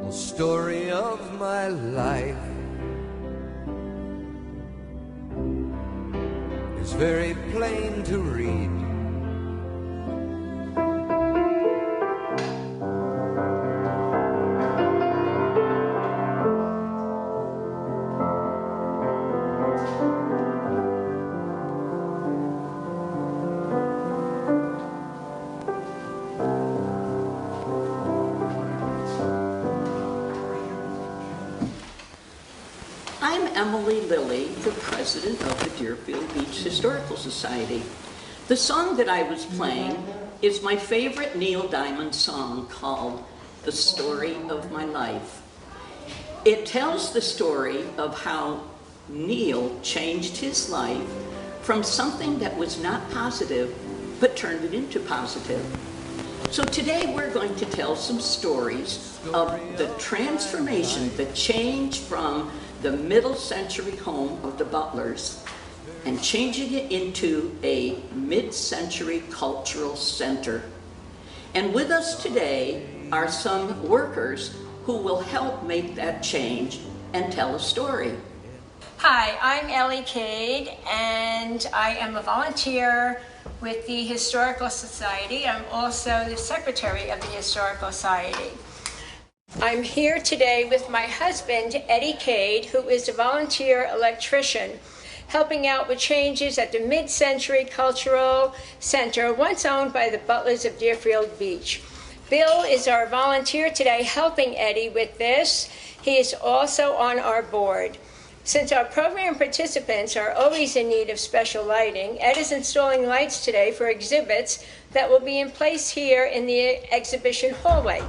The story of my life is very plain to read. I'm Emily Lilly, the president of the Deerfield Beach Historical Society. The song that I was playing is my favorite Neil Diamond song called The Story of My Life. It tells the story of how Neil changed his life from something that was not positive, but turned it into positive. So today we're going to tell some stories of the transformation, the change from the middle century home of the Butlers and changing it into a mid-century cultural center. And with us today are some workers who will help make that change and tell a story. Hi, I'm Ellie Cade, and I am a volunteer with the Historical Society. I'm also the secretary of the Historical Society. I'm here today with my husband, Eddie Cade, who is a volunteer electrician, helping out with changes at the Mid-Century Cultural Center, once owned by the Butlers of Deerfield Beach. Bill is our volunteer today helping Eddie with this. He is also on our board. Since our program participants are always in need of special lighting, Ed is installing lights today for exhibits that will be in place here in the exhibition hallway.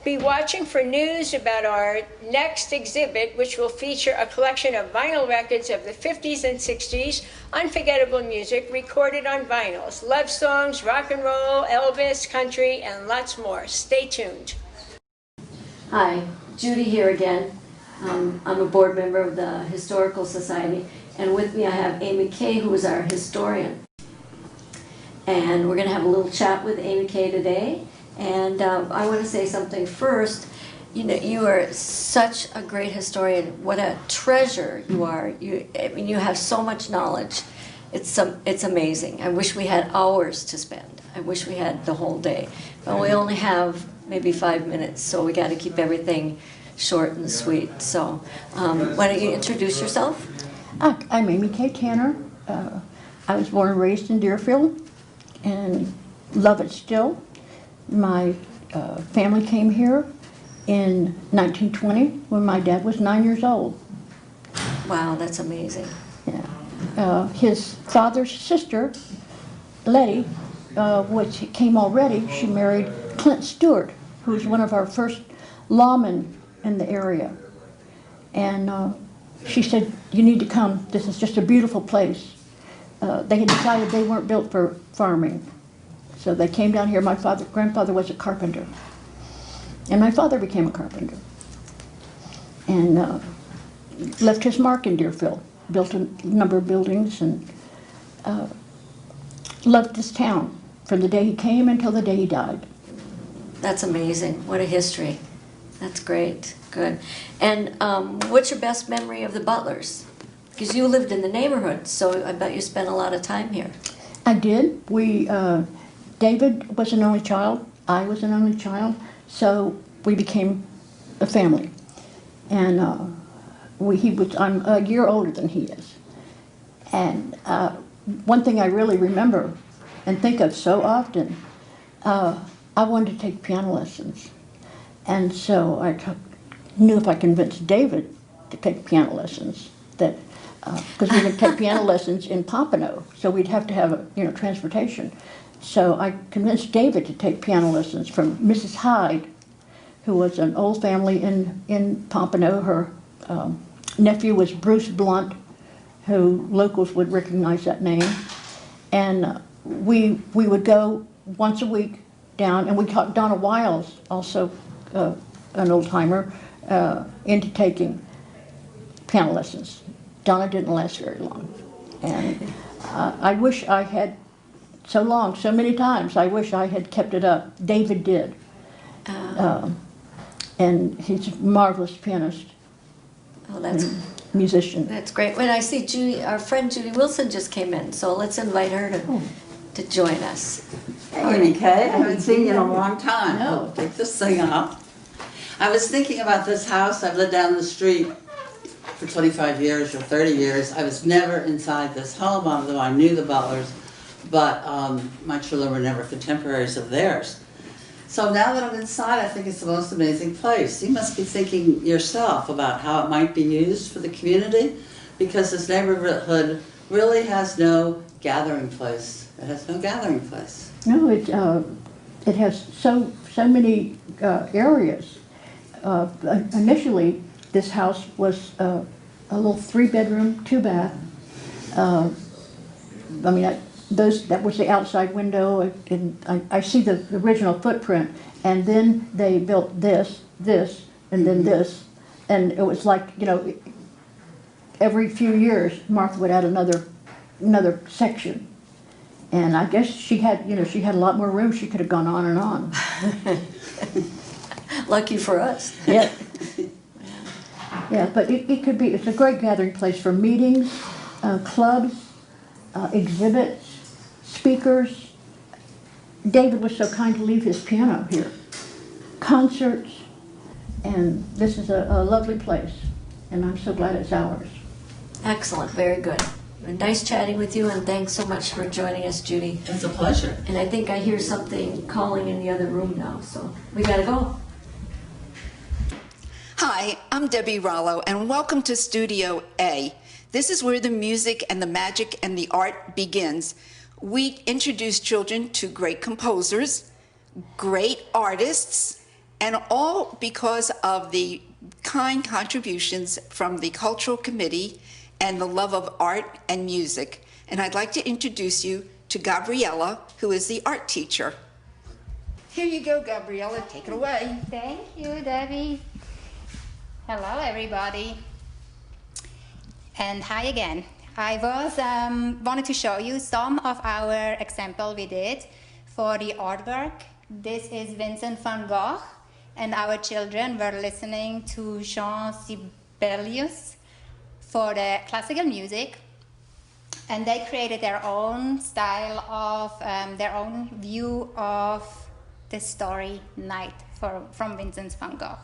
Be watching for news about our next exhibit, which will feature a collection of vinyl records of the 50s and 60s, unforgettable music recorded on vinyls, love songs, rock and roll, Elvis, country, and lots more. Stay tuned. Hi, Judy here again. I'm a board member of the Historical Society, and with me I have Amy Kay, who is our historian. And we're going to have a little chat with Amy Kay today. And I want to say something first. You know, you are such a great historian. What a treasure you are. I mean, you have so much knowledge. It's amazing. I wish we had hours to spend. I wish we had the whole day. But we only have maybe 5 minutes, so we got to keep everything short and sweet. So why don't you introduce yourself? I'm Amy Kay Tanner. I was born and raised in Deerfield and love it still. My family came here in 1920 when my dad was 9 years old. Wow, that's amazing. Yeah. His father's sister, Letty, which came already, she married Clint Stewart, who was one of our first lawmen in the area. And she said, "You need to come. This is just a beautiful place." They had decided they weren't built for farming. So they came down here. My grandfather was a carpenter. And my father became a carpenter. And left his mark in Deerfield. Built a number of buildings and loved this town from the day he came until the day he died. That's amazing. What a history. That's great. Good. And what's your best memory of the Butlers? Because you lived in the neighborhood, so I bet you spent a lot of time here. I did. David was an only child. I was an only child. So we became a family. And I'm a year older than he is. And one thing I really remember and think of so often, I wanted to take piano lessons. And so I knew if I convinced David to take piano lessons, that because we would take piano lessons in Pompano, so we'd have to have transportation. So I convinced David to take piano lessons from Mrs. Hyde, who was an old family in Pompano. Her nephew was Bruce Blunt, who locals would recognize that name. And we would go once a week down, and we taught Donna Wiles, also an old-timer, into taking piano lessons. Donna didn't last very long. And I wish I had so many times, I wish I had kept it up. David did. and he's a marvelous pianist Oh, and musician. that's great. When I see Judy, our friend Judy Wilson just came in, so let's invite her to join us. Hey, Kay, I haven't seen you in a long time. No. Oh, take this thing off. I was thinking about this house. I've lived down the street for 25 years or 30 years. I was never inside this home, although I knew the Butlers, but my children were never contemporaries of theirs. So now that I'm inside, I think it's the most amazing place. You must be thinking yourself about how it might be used for the community, because this neighborhood really has no gathering place. It has no gathering place. No, it has so many areas. Initially, this house was a little 3-bedroom, 2-bath. I mean, that was the outside window, and I see the original footprint. And then they built this, and then this, and it was like, you know, every few years Martha would add another section. And I guess she had a lot more room. She could have gone on and on. Lucky for us. Yeah. Yeah, but it's a great gathering place for meetings, clubs, exhibits, speakers. David was so kind to leave his piano here. Concerts, and this is a lovely place, and I'm so glad it's ours. Excellent, very good. Nice chatting with you, and thanks so much for joining us, Judy. It's a pleasure. And I think I hear something calling in the other room now, so we gotta go. Hi, I'm Debbie Rollo, and welcome to Studio A. This is where the music and the magic and the art begins. We introduce children to great composers, great artists, and all because of the kind contributions from the Cultural Committee and the love of art and music. And I'd like to introduce you to Gabriella, who is the art teacher. Here you go, Gabriella, take it away. Thank you, Debbie. Hello, everybody. And hi again. I wanted to show you some of our example we did for the artwork. This is Vincent van Gogh, and our children were listening to Jean Sibelius for the classical music, and they created their own style of, their own view of the story Night from Vincent van Gogh.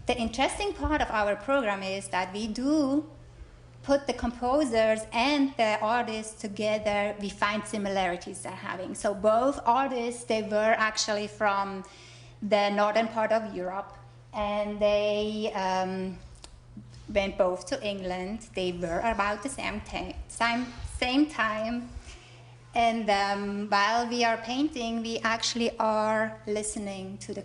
The interesting part of our program is that we do put the composers and the artists together. We find similarities they're having. So both artists, they were actually from the northern part of Europe, and they went both to England. They were about the same time. And while we are painting, we actually are listening to the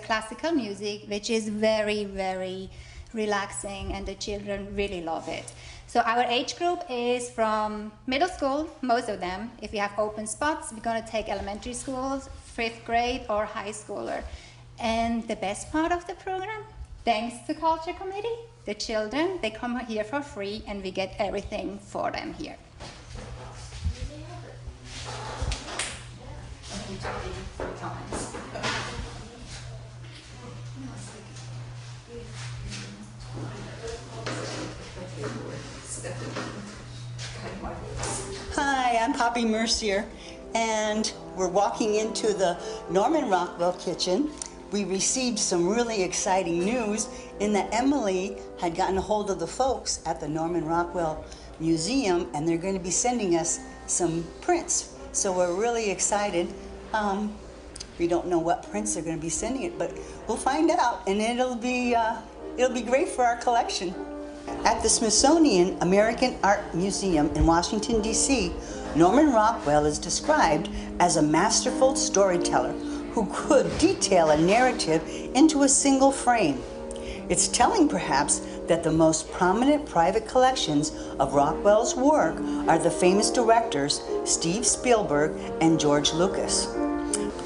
classical music, which is very, very relaxing, and the children really love it. So our age group is from middle school, most of them. If we have open spots, we're going to take elementary schools, 5th grade, or high schooler. And the best part of the program, thanks to Culture Committee, the children, they come here for free, and we get everything for them here. Hi, I'm Poppy Mercier, and we're walking into the Norman Rockwell kitchen. We received some really exciting news in that Emily had gotten a hold of the folks at the Norman Rockwell Museum, and they're going to be sending us some prints. So we're really excited. We don't know what prints they're going to be sending it, but we'll find out, and it'll be great for our collection. At the Smithsonian American Art Museum in Washington, D.C., Norman Rockwell is described as a masterful storyteller who could detail a narrative into a single frame. It's telling, perhaps, that the most prominent private collections of Rockwell's work are the famous directors Steve Spielberg and George Lucas.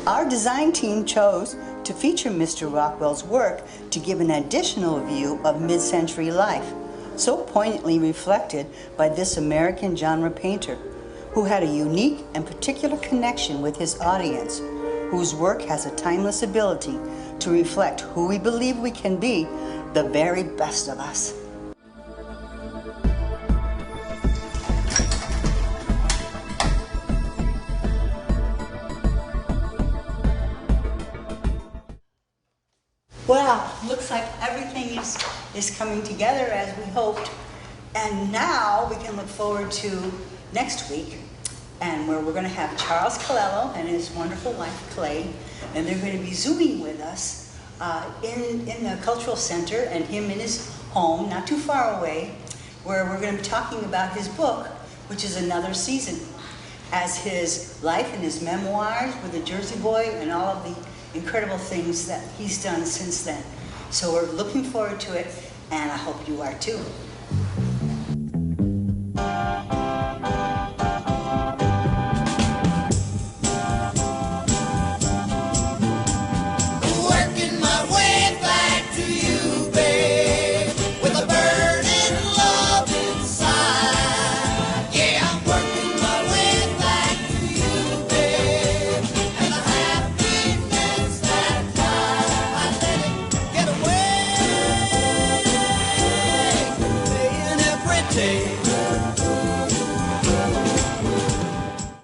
Our design team chose to feature Mr. Rockwell's work to give an additional view of mid-century life, so poignantly reflected by this American genre painter, who had a unique and particular connection with his audience, whose work has a timeless ability to reflect who we believe we can be, the very best of us. Well, looks like everything is coming together as we hoped. And now we can look forward to next week, and where we're going to have Charles Colello and his wonderful wife, Clay, and they're going to be Zooming with us in the Cultural Center and him in his home, not too far away, where we're going to be talking about his book, which is Another Season, as his life and his memoirs with the Jersey Boy and all of the incredible things that he's done since then. So we're looking forward to it, and I hope you are too. Working my way back to you, babe, with a burning love inside. Yeah, I'm working my way back to you, babe, and the happiness that I let it get away. Playing every day.